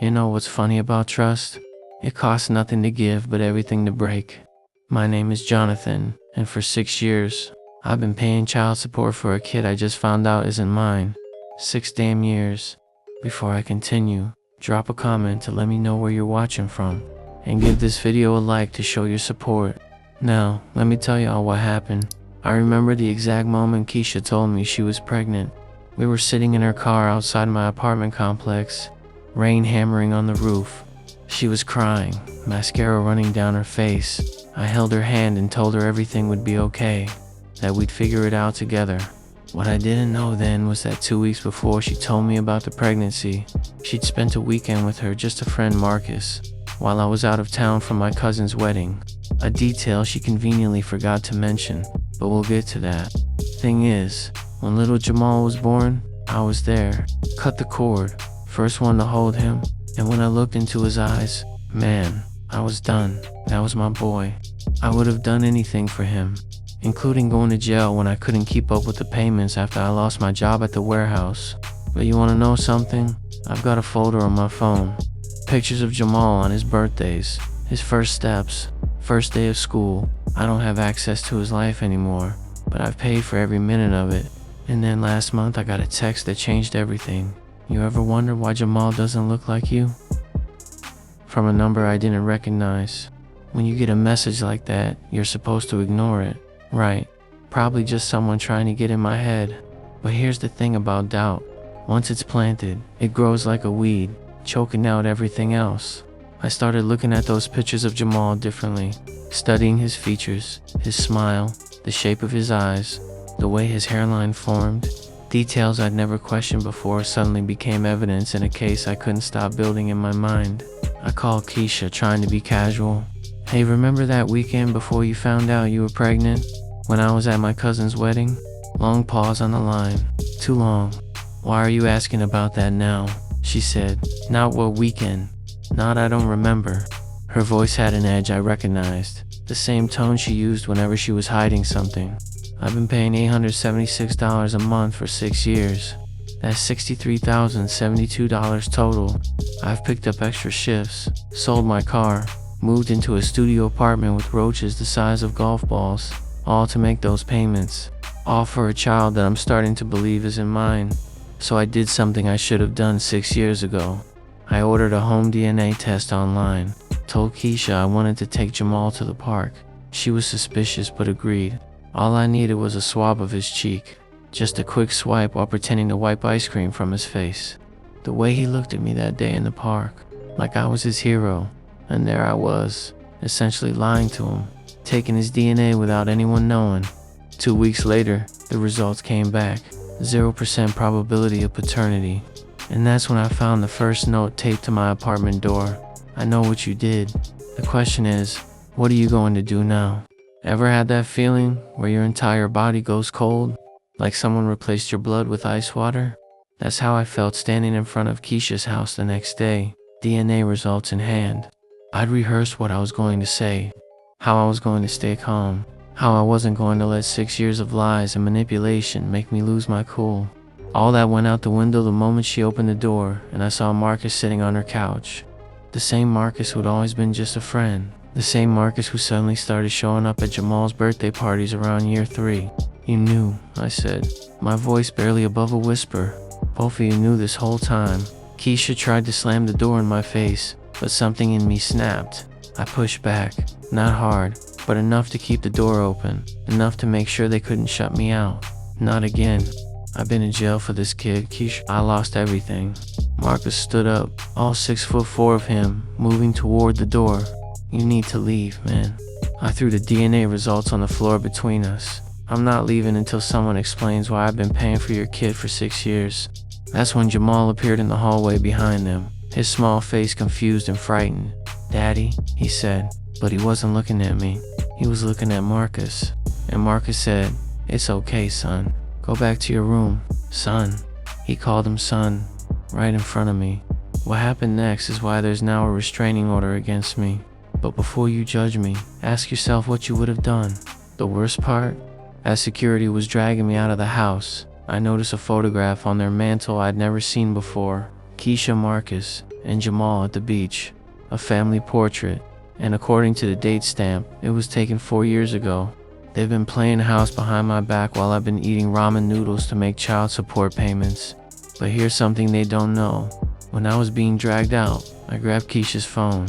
You know what's funny about trust? It costs nothing to give but everything to break. My name is Jonathan, and for 6 years, I've been paying child support for a kid I just found out isn't mine. 6 damn years. Before I continue, drop a comment to let me know where you're watching from, and give this video a like to show your support. Now, let me tell y'all what happened. I remember the exact moment Keisha told me she was pregnant. We were sitting in her car outside my apartment complex, rain hammering on the roof. She was crying, mascara running down her face. I held her hand and told her everything would be okay, that we'd figure it out together. What I didn't know then was that 2 weeks before she told me about the pregnancy, she'd spent a weekend with her just a friend Marcus, while I was out of town for my cousin's wedding. A detail she conveniently forgot to mention, but we'll get to that. Thing is, when little Jamal was born, I was there. Cut the cord, first one to hold him, and when I looked into his eyes, man, I was done. That was my boy. I would have done anything for him, including going to jail when I couldn't keep up with the payments after I lost my job at the warehouse. But you wanna know something? I've got a folder on my phone. Pictures of Jamal on his birthdays, his first steps, first day of school. I don't have access to his life anymore, but I've paid for every minute of it. And then last month I got a text that changed everything. You ever wonder why Jamal doesn't look like you? From a number I didn't recognize. When you get a message like that, you're supposed to ignore it, right? Probably just someone trying to get in my head. But here's the thing about doubt. Once it's planted, it grows like a weed, choking out everything else. I started looking at those pictures of Jamal differently, studying his features, his smile, the shape of his eyes, the way his hairline formed. Details I'd never questioned before suddenly became evidence in a case I couldn't stop building in my mind. I called Keisha, trying to be casual. Hey, remember that weekend before you found out you were pregnant? When I was at my cousin's wedding? Long pause on the line. Too long. Why are you asking about that now? She said. Not what weekend. Not I don't remember. Her voice had an edge I recognized. The same tone she used whenever she was hiding something. I've been paying $876 a month for 6 years. That's $63,072 total. I've picked up extra shifts, sold my car, moved into a studio apartment with roaches the size of golf balls, all to make those payments. All for a child that I'm starting to believe isn't mine. So I did something I should have done 6 years ago. I ordered a home DNA test online. Told Keisha I wanted to take Jamal to the park. She was suspicious but agreed. All I needed was a swab of his cheek. Just a quick swipe while pretending to wipe ice cream from his face. The way he looked at me that day in the park, like I was his hero. And there I was, essentially lying to him, taking his DNA without anyone knowing. 2 weeks later, the results came back. 0% probability of paternity. And that's when I found the first note taped to my apartment door. I know what you did. The question is, what are you going to do now? Ever had that feeling where your entire body goes cold? Like someone replaced your blood with ice water? That's how I felt standing in front of Keisha's house the next day, DNA results in hand. I'd rehearsed what I was going to say, how I was going to stay calm, how I wasn't going to let 6 years of lies and manipulation make me lose my cool. All that went out the window the moment she opened the door and I saw Marcus sitting on her couch. The same Marcus who'd always been just a friend. The same Marcus who suddenly started showing up at Jamal's birthday parties around year 3. You knew, I said, my voice barely above a whisper. Both of you knew this whole time. Keisha tried to slam the door in my face, but something in me snapped. I pushed back, not hard, but enough to keep the door open, enough to make sure they couldn't shut me out. Not again. I've been in jail for this kid, Keisha. I lost everything. Marcus stood up, all 6'4" of him, moving toward the door. You need to leave, man. I threw the DNA results on the floor between us. I'm not leaving until someone explains why I've been paying for your kid for 6 years. That's when Jamal appeared in the hallway behind them, his small face confused and frightened. Daddy, he said, but he wasn't looking at me. He was looking at Marcus. And Marcus said, it's okay, son. Go back to your room. Son. He called him son, right in front of me. What happened next is why there's now a restraining order against me. But before you judge me, ask yourself what you would have done. The worst part? As security was dragging me out of the house, I noticed a photograph on their mantle I'd never seen before. Keisha, Marcus, and Jamal at the beach. A family portrait, and according to the date stamp, it was taken 4 years ago. They've been playing house behind my back while I've been eating ramen noodles to make child support payments. But here's something they don't know. When I was being dragged out, I grabbed Keisha's phone,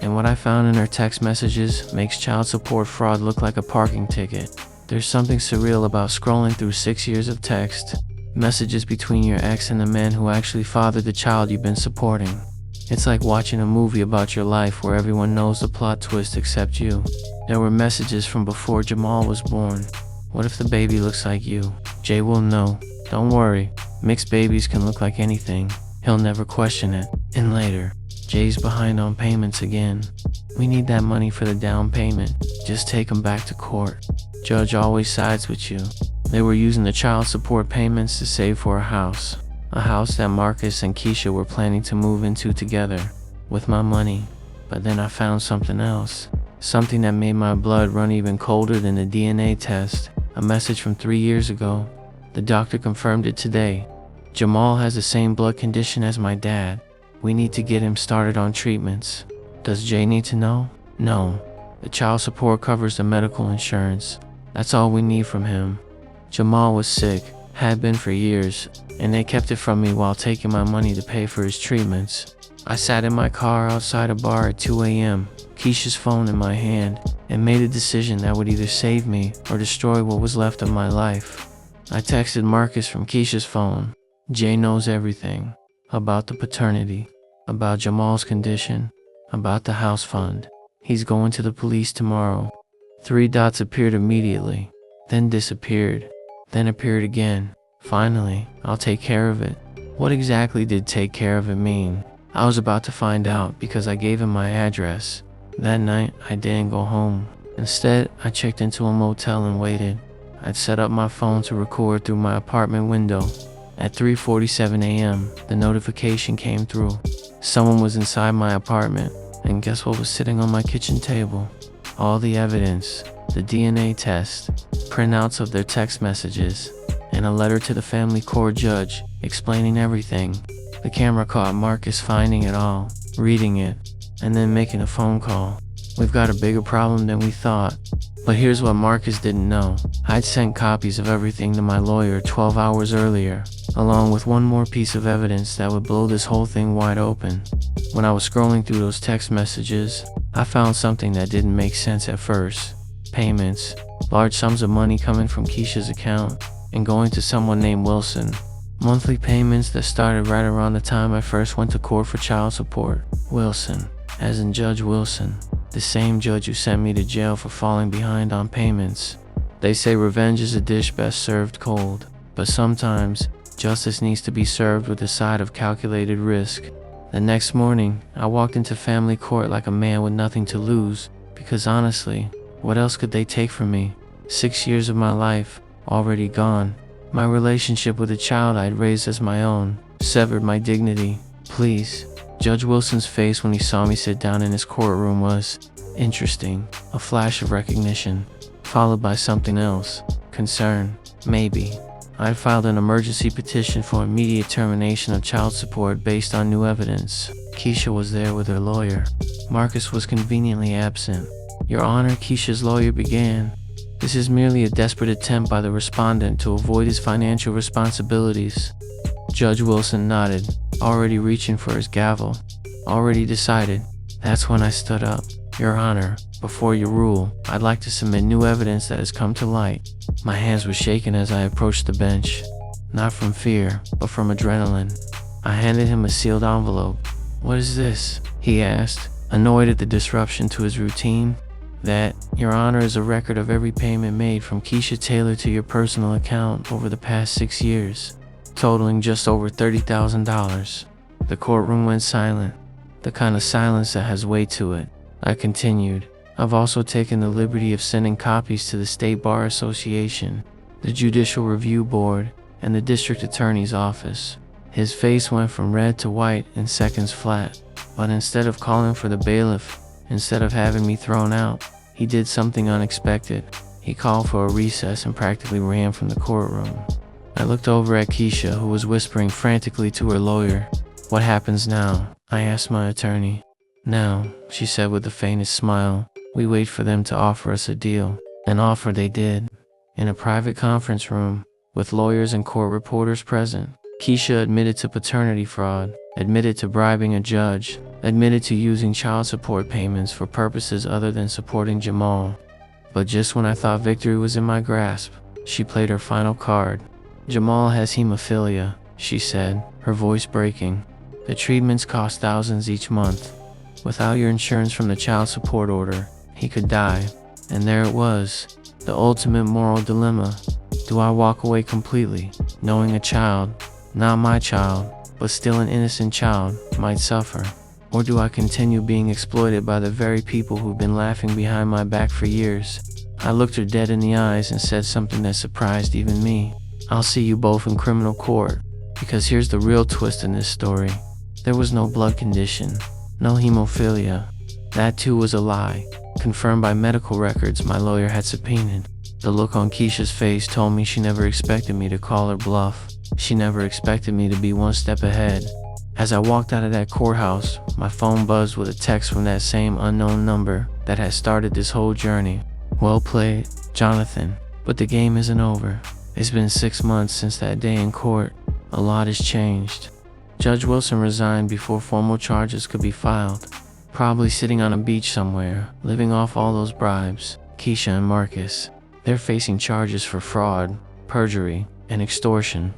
and what I found in her text messages makes child support fraud look like a parking ticket. There's something surreal about scrolling through 6 years of text, messages between your ex and the man who actually fathered the child you've been supporting. It's like watching a movie about your life where everyone knows the plot twist except you. There were messages from before Jamal was born. What if the baby looks like you? Jay will know. Don't worry, mixed babies can look like anything. He'll never question it. And later, Jay's behind on payments again. We need that money for the down payment. Just take him back to court. Judge always sides with you. They were using the child support payments to save for a house that Marcus and Keisha were planning to move into together with my money. But then I found something else. Something that made my blood run even colder than the DNA test. A message from 3 years ago. The doctor confirmed it today. Jamal has the same blood condition as my dad. We need to get him started on treatments. Does Jay need to know? No. The child support covers the medical insurance. That's all we need from him. Jamal was sick, had been for years, and they kept it from me while taking my money to pay for his treatments. I sat in my car outside a bar at 2 a.m., Keisha's phone in my hand, and made a decision that would either save me or destroy what was left of my life. I texted Marcus from Keisha's phone. Jay knows everything. About the paternity, about Jamal's condition, about the house fund. He's going to the police tomorrow. 3 dots appeared immediately, then disappeared, then appeared again. Finally, I'll take care of it. What exactly did take care of it mean? I was about to find out because I gave him my address. That night, I didn't go home. Instead, I checked into a motel and waited. I'd set up my phone to record through my apartment window. At 3:47 a.m., the notification came through. Someone was inside my apartment, and guess what was sitting on my kitchen table? All the evidence, the DNA test, printouts of their text messages, and a letter to the family court judge explaining everything. The camera caught Marcus finding it all, reading it, and then making a phone call. We've got a bigger problem than we thought. But here's what Marcus didn't know. I'd sent copies of everything to my lawyer 12 hours earlier, along with one more piece of evidence that would blow this whole thing wide open. When I was scrolling through those text messages, I found something that didn't make sense at first. Payments, large sums of money coming from Keisha's account and going to someone named Wilson. Monthly payments that started right around the time I first went to court for child support. Wilson, as in Judge Wilson, the same judge who sent me to jail for falling behind on payments. They say revenge is a dish best served cold, but sometimes justice needs to be served with a side of calculated risk. The next morning, I walked into family court like a man with nothing to lose, because honestly, what else could they take from me? 6 years of my life, already gone. My relationship with a child I'd raised as my own, severed my dignity. Please. Judge Wilson's face when he saw me sit down in his courtroom was interesting, a flash of recognition, followed by something else, concern, maybe. I filed an emergency petition for immediate termination of child support based on new evidence. Keisha was there with her lawyer. Marcus was conveniently absent. Your Honor, Keisha's lawyer began. This is merely a desperate attempt by the respondent to avoid his financial responsibilities. Judge Wilson nodded, already reaching for his gavel. Already decided. That's when I stood up. Your Honor, before you rule, I'd like to submit new evidence that has come to light. My hands were shaking as I approached the bench. Not from fear, but from adrenaline. I handed him a sealed envelope. What is this? He asked, annoyed at the disruption to his routine. That, Your Honor, is a record of every payment made from Keisha Taylor to your personal account over the past 6 years, totaling just over $30,000. The courtroom went silent, the kind of silence that has weight to it. I continued. I've also taken the liberty of sending copies to the State Bar Association, the Judicial Review Board, and the District Attorney's Office. His face went from red to white in seconds flat, but instead of calling for the bailiff, instead of having me thrown out, he did something unexpected. He called for a recess and practically ran from the courtroom. I looked over at Keisha, who was whispering frantically to her lawyer. What happens now? I asked my attorney. "Now," she said with the faintest smile, "we wait for them to offer us a deal." An offer they did. In a private conference room, with lawyers and court reporters present, Keisha admitted to paternity fraud, admitted to bribing a judge, admitted to using child support payments for purposes other than supporting Jamal. But just when I thought victory was in my grasp, she played her final card. "Jamal has hemophilia," she said, her voice breaking. "The treatments cost thousands each month. Without your insurance from the child support order, he could die." And there it was, the ultimate moral dilemma. Do I walk away completely, knowing a child, not my child, but still an innocent child, might suffer? Or do I continue being exploited by the very people who've been laughing behind my back for years? I looked her dead in the eyes and said something that surprised even me. "I'll see you both in criminal court, because here's the real twist in this story. There was no blood condition, no hemophilia. That too was a lie, confirmed by medical records my lawyer had subpoenaed." The look on Keisha's face told me she never expected me to call her bluff. She never expected me to be one step ahead. As I walked out of that courthouse, my phone buzzed with a text from that same unknown number that had started this whole journey. "Well played, Jonathan, but the game isn't over. It's been 6 months since that day in court. A lot has changed. Judge Wilson resigned before formal charges could be filed. Probably sitting on a beach somewhere, living off all those bribes. Keisha and Marcus, they're facing charges for fraud, perjury, and extortion.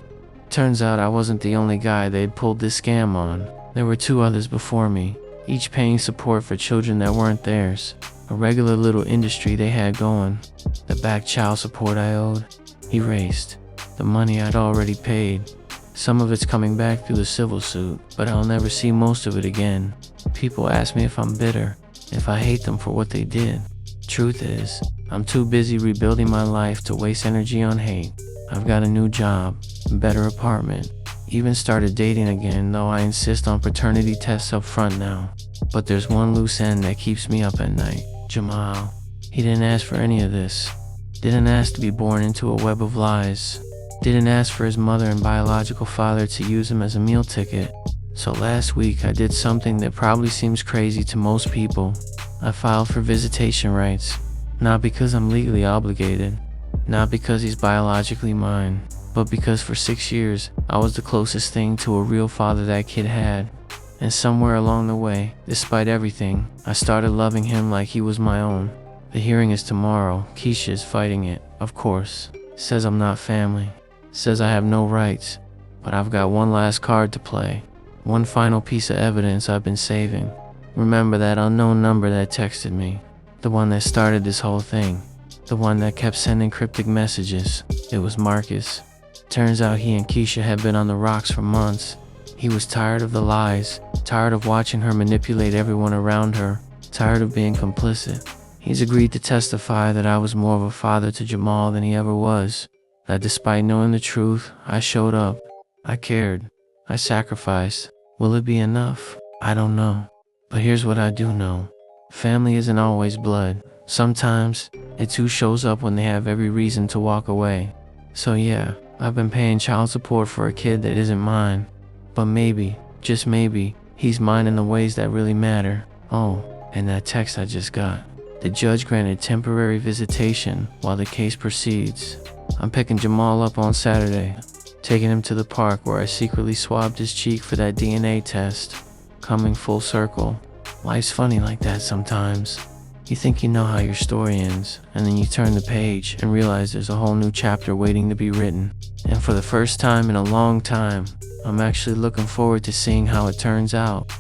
Turns out I wasn't the only guy they'd pulled this scam on. There were 2 others before me, each paying support for children that weren't theirs. A regular little industry they had going. The back child support I owed, erased. The money I'd already paid. Some of it's coming back through the civil suit, but I'll never see most of it again. People ask me if I'm bitter, if I hate them for what they did. Truth is, I'm too busy rebuilding my life to waste energy on hate. I've got a new job, better apartment, even started dating again, though I insist on paternity tests up front now. But there's one loose end that keeps me up at night. Jamal. He didn't ask for any of this. Didn't ask to be born into a web of lies. Didn't ask for his mother and biological father to use him as a meal ticket. So last week I did something that probably seems crazy to most people. I filed for visitation rights. Not because I'm legally obligated. Not because he's biologically mine. But because for 6 years, I was the closest thing to a real father that kid had. And somewhere along the way, despite everything, I started loving him like he was my own. The hearing is tomorrow. Keisha is fighting it, of course. Says I'm not family. Says I have no rights. But I've got one last card to play. One final piece of evidence I've been saving. Remember that unknown number that texted me? The one that started this whole thing. The one that kept sending cryptic messages. It was Marcus. Turns out he and Keisha had been on the rocks for months. He was tired of the lies, tired of watching her manipulate everyone around her, tired of being complicit. He's agreed to testify that I was more of a father to Jamal than he ever was. That despite knowing the truth, I showed up. I cared. I sacrificed. Will it be enough? I don't know. But here's what I do know. Family isn't always blood. Sometimes, it's who shows up when they have every reason to walk away. So yeah, I've been paying child support for a kid that isn't mine. But maybe, just maybe, he's mine in the ways that really matter. Oh, and that text I just got. The judge granted temporary visitation while the case proceeds. I'm picking Jamal up on Saturday, taking him to the park where I secretly swabbed his cheek for that DNA test. Coming full circle. Life's funny like that sometimes. You think you know how your story ends, and then you turn the page and realize there's a whole new chapter waiting to be written. And for the first time in a long time, I'm actually looking forward to seeing how it turns out.